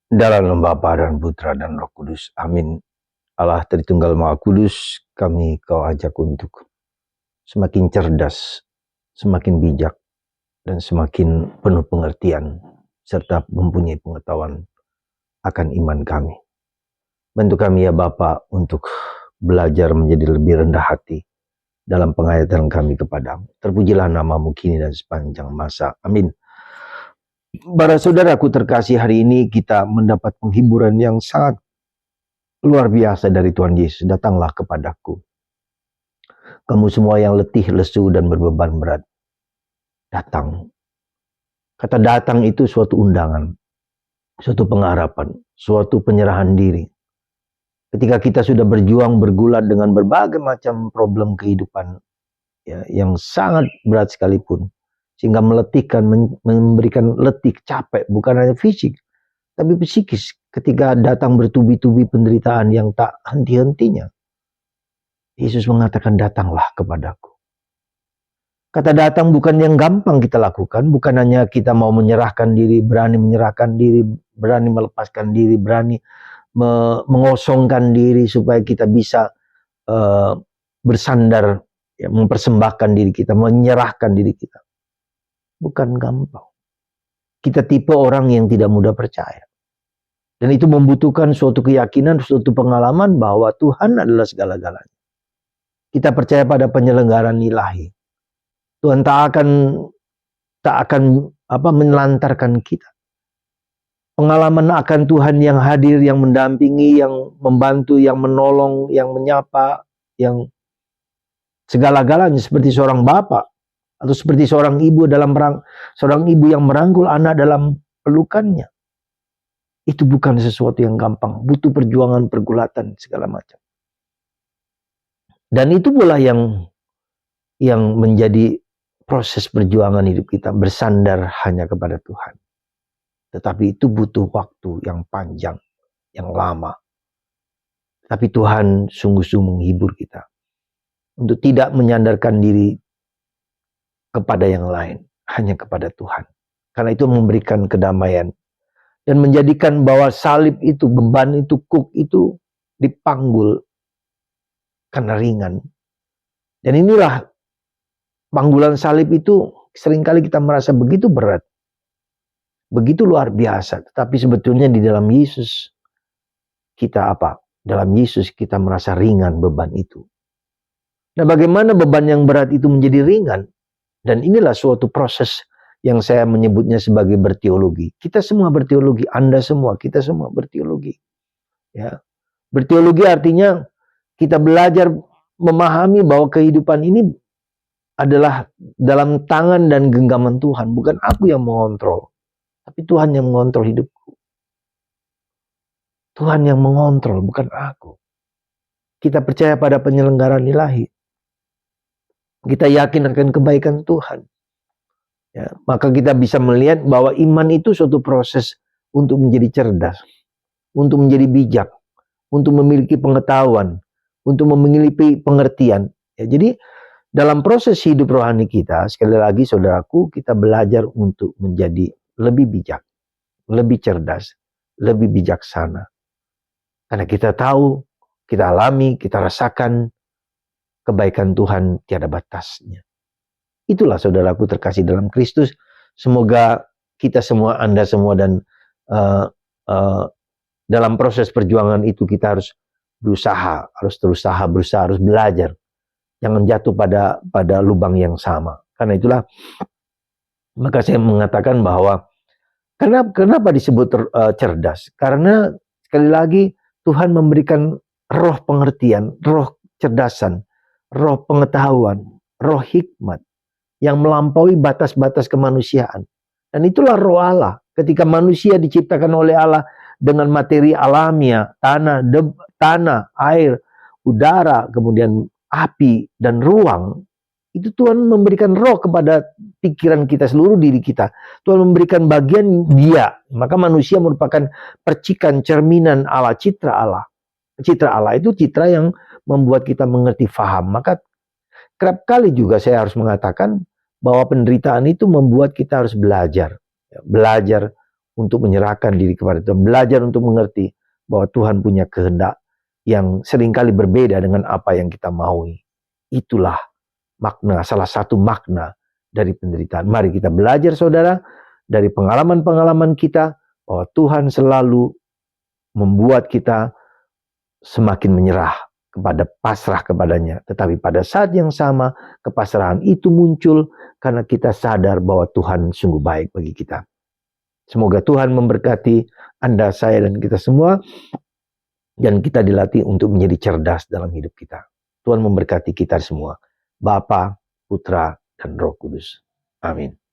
Dalam nama Bapa dan Putra dan Roh Kudus. Amin. Allah Tritunggal Maha Kudus, kami kau ajak untuk semakin cerdas, semakin bijak, dan semakin penuh pengertian, serta mempunyai pengetahuan akan iman kami. Bantu kami ya Bapa untuk belajar menjadi lebih rendah hati dalam penghayatan kami kepadamu. Terpujilah namamu kini dan sepanjang masa. Amin. Para saudaraku terkasih, hari ini kita mendapat penghiburan yang sangat luar biasa dari Tuhan Yesus. Datanglah kepadaku, kamu semua yang letih, lesu, dan berbeban berat. Datang. Kata datang itu suatu undangan, suatu pengharapan, suatu penyerahan diri. Ketika kita sudah berjuang, bergulat dengan berbagai macam problem kehidupan ya, yang sangat berat sekalipun, sehingga meletihkan, memberikan letih, capek, bukan hanya fisik, tapi psikis. Ketika datang bertubi-tubi penderitaan yang tak henti-hentinya, Yesus mengatakan, datanglah kepadaku. Kata datang bukan yang gampang kita lakukan, bukan hanya kita mau menyerahkan diri, berani menyerahkan diri, berani melepaskan diri, berani mengosongkan diri supaya kita bisa bersandar, ya, mempersembahkan diri kita, menyerahkan diri kita. Bukan gampang. Kita tipe orang yang tidak mudah percaya. Dan itu membutuhkan suatu keyakinan, suatu pengalaman bahwa Tuhan adalah segala-galanya. Kita percaya pada penyelenggaraan ilahi. Tuhan tak akan menelantarkan kita. Pengalaman akan Tuhan yang hadir, yang mendampingi, yang membantu, yang menolong, yang menyapa, yang segala-galanya, seperti seorang bapak atau seperti seorang ibu seorang ibu yang merangkul anak dalam pelukannya. Itu bukan sesuatu yang gampang, butuh perjuangan, pergulatan, segala macam. Dan itu pula yang menjadi proses perjuangan hidup kita, bersandar hanya kepada Tuhan. Tetapi itu butuh waktu yang panjang, yang lama. Tapi Tuhan sungguh-sungguh menghibur kita untuk tidak menyandarkan diri kepada yang lain, hanya kepada Tuhan. Karena itu memberikan kedamaian dan menjadikan bahwa salib itu, beban itu, kuk itu dipanggul karena ringan. Dan inilah panggulan salib itu seringkali kita merasa begitu berat, begitu luar biasa. Tetapi sebetulnya di dalam Yesus kita apa? Dalam Yesus kita merasa ringan beban itu. Nah, bagaimana beban yang berat itu menjadi ringan? Dan inilah suatu proses yang saya menyebutnya sebagai berteologi. Kita semua berteologi, Anda semua, kita semua berteologi. Ya. Berteologi artinya kita belajar memahami bahwa kehidupan ini adalah dalam tangan dan genggaman Tuhan. Bukan aku yang mengontrol, tapi Tuhan yang mengontrol hidupku. Tuhan yang mengontrol, bukan aku. Kita percaya pada penyelenggaraan ilahi. Kita yakin akan kebaikan Tuhan. Ya, maka kita bisa melihat bahwa iman itu suatu proses untuk menjadi cerdas, untuk menjadi bijak, untuk memiliki pengetahuan, untuk memiliki pengertian. Ya, jadi dalam proses hidup rohani kita, sekali lagi saudaraku, kita belajar untuk menjadi lebih bijak, lebih cerdas, lebih bijaksana. Karena kita tahu, kita alami, kita rasakan kebaikan Tuhan tiada batasnya. Itulah saudaraku terkasih dalam Kristus. Semoga kita semua, Anda semua, dan dalam proses perjuangan itu kita harus berusaha, harus belajar. Jangan jatuh pada lubang yang sama. Karena itulah, maka saya mengatakan bahwa kenapa disebut cerdas? Karena sekali lagi Tuhan memberikan roh pengertian, roh cerdasan, roh pengetahuan, roh hikmat yang melampaui batas-batas kemanusiaan. Dan itulah roh Allah. Ketika manusia diciptakan oleh Allah dengan materi alamiah, tanah, air, udara, kemudian api dan ruang, itu Tuhan memberikan roh kepada pikiran kita, seluruh diri kita. Tuhan memberikan bagian Dia. Maka manusia merupakan percikan, cerminan Allah, citra Allah. Citra Allah itu citra yang membuat kita mengerti, faham. Maka kerap kali juga saya harus mengatakan bahwa penderitaan itu membuat kita harus belajar untuk menyerahkan diri kepada Tuhan, belajar untuk mengerti bahwa Tuhan punya kehendak yang seringkali berbeda dengan apa yang kita maui. Itulah makna, salah satu makna dari penderitaan. Mari kita belajar saudara, dari pengalaman-pengalaman kita, bahwa Tuhan selalu membuat kita semakin menyerah kepada pasrah kepadanya. Tetapi pada saat yang sama, kepasrahan itu muncul karena kita sadar bahwa Tuhan sungguh baik bagi kita. Semoga Tuhan memberkati Anda, saya, dan kita semua. Dan kita dilatih untuk menjadi cerdas dalam hidup kita. Tuhan memberkati kita semua. Bapa, Putra, dan Roh Kudus. Amin.